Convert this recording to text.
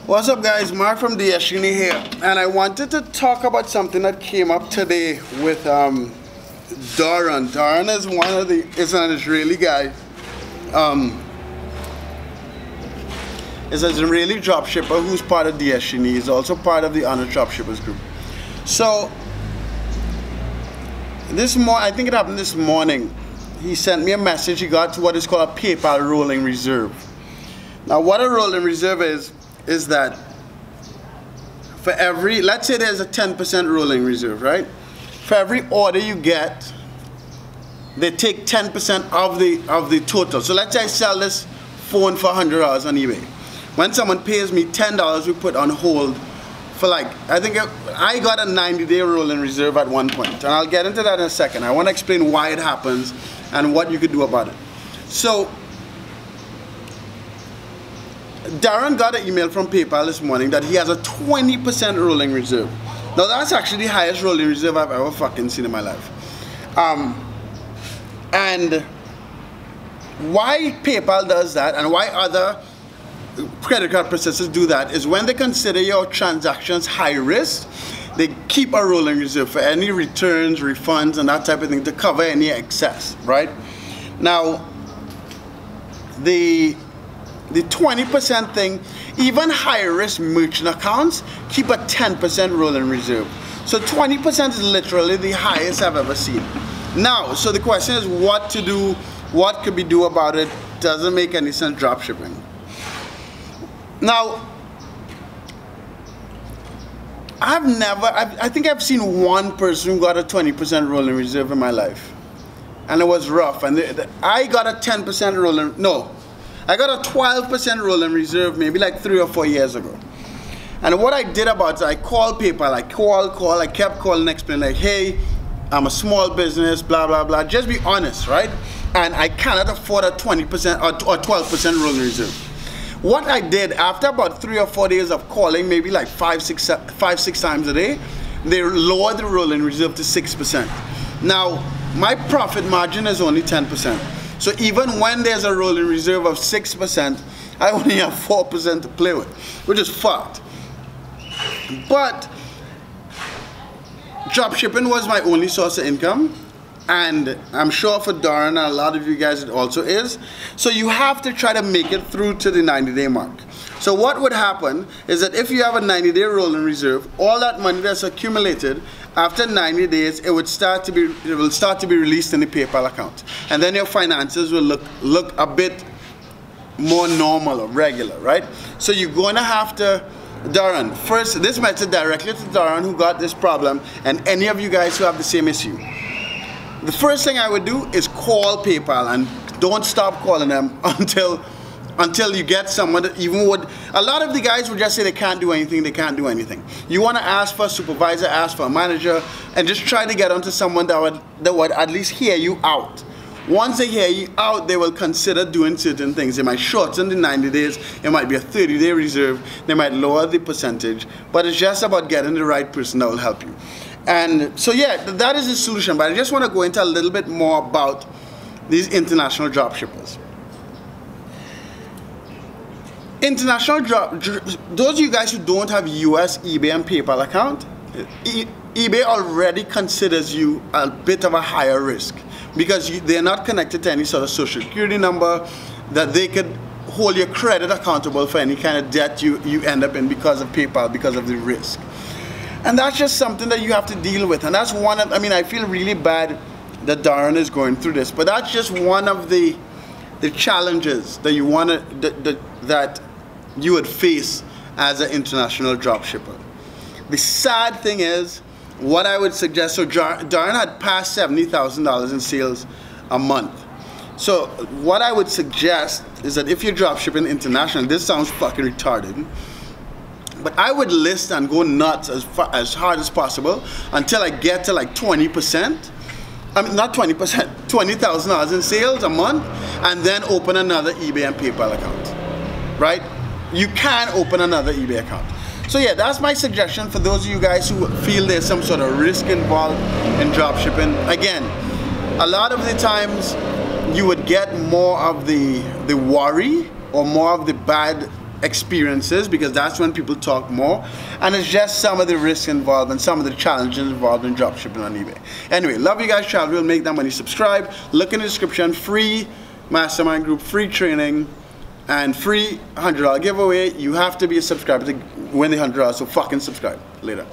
What's up, guys? Mark from Destiny here, and I wanted to talk about something that came up today with Doron. Doron is an Israeli guy. Is an Israeli dropshipper who's part of Destiny. He's also part of the Honor Dropshippers group. So I think it happened this morning. He sent me a message. He got to what is called a PayPal rolling reserve. Now, what a rolling reserve is that for every, let's say there's a 10% rolling reserve, right? For every order you get, they take 10% of the total. So let's say I sell this phone for $100 on eBay. When someone pays me $10, we put on hold for I got a 90-day rolling reserve at one point, and I'll get into that in a second. I want to explain why it happens and what you could do about it. So Darren got an email from PayPal this morning that he has a 20% rolling reserve. Now that's actually the highest rolling reserve I've ever fucking seen in my life. And why PayPal does that and why other credit card processors do that is when they consider your transactions high risk, they keep a rolling reserve for any returns, refunds, and that type of thing to cover any excess, right? Now, the 20% thing, even high risk merchant accounts keep a 10% rolling reserve. So 20% is literally the highest I've ever seen. Now, so the question is what to do, what could we do about it? Doesn't make any sense drop shipping. Now, I think I've seen one person who got a 20% rolling reserve in my life. And it was rough. And I got a 10% rolling, no. I got a 12% rolling reserve maybe like 3 or 4 years ago. And what I did about it, I called PayPal, I kept calling, explaining like, hey, I'm a small business, blah, blah, blah. Just be honest, right? And I cannot afford a 20% or 12% rolling reserve. What I did after about 3 or 4 days of calling, maybe like 5-6 times a day, they lowered the rolling reserve to 6%. Now, my profit margin is only 10%. So even when there's a rolling reserve of 6%, I only have 4% to play with, which is fucked. But drop shipping was my only source of income, and I'm sure for Darren and a lot of you guys it also is. So you have to try to make it through to the 90-day mark. So what would happen is that if you have a 90-day rolling reserve, all that money that's accumulated, after 90 days, it will start to be released in the PayPal account, and then your finances will look a bit more normal or regular, right? So you're going to have to, Darren, first, this message directly to Darren who got this problem, and any of you guys who have the same issue. The first thing I would do is call PayPal, and don't stop calling them until you get someone that even would. A lot of the guys would just say they can't do anything, they can't do anything. You want to ask for a supervisor, ask for a manager, and just try to get onto someone that would at least hear you out. Once they hear you out, they will consider doing certain things. They might shorten the 90 days, it might be a 30-day reserve, they might lower the percentage, but it's just about getting the right person that will help you. And so yeah, that is the solution, but I just want to go into a little bit more about these international drop shippers. Those of you guys who don't have US, eBay, and PayPal account, eBay already considers you a bit of a higher risk because they're not connected to any sort of social security number that they could hold your credit accountable for any kind of debt you end up in because of PayPal, because of the risk. And that's just something that you have to deal with. And that's one of, I feel really bad that Darren is going through this, but that's just one of the challenges that you want to, that you would face as an international drop shipper. The sad thing is, what I would suggest, so Darren had passed $70,000 in sales a month. So what I would suggest is that if you're drop shipping international, this sounds fucking retarded, but I would list and go nuts as hard as possible until I get to like 20%. Not 20%, $20,000 in sales a month, and then open another eBay and PayPal account, right? You can open another eBay account. So yeah, that's my suggestion for those of you guys who feel there's some sort of risk involved in drop shipping. Again, a lot of the times you would get more of the worry or more of the bad experiences, because that's when people talk more, and it's just some of the risks involved and some of the challenges involved in dropshipping on eBay. Anyway, love you guys. Travel will make that money. Subscribe. Look in the description. Free mastermind group, free training, and free $100 giveaway. You have to be a subscriber to win the $100, so fucking subscribe. Later.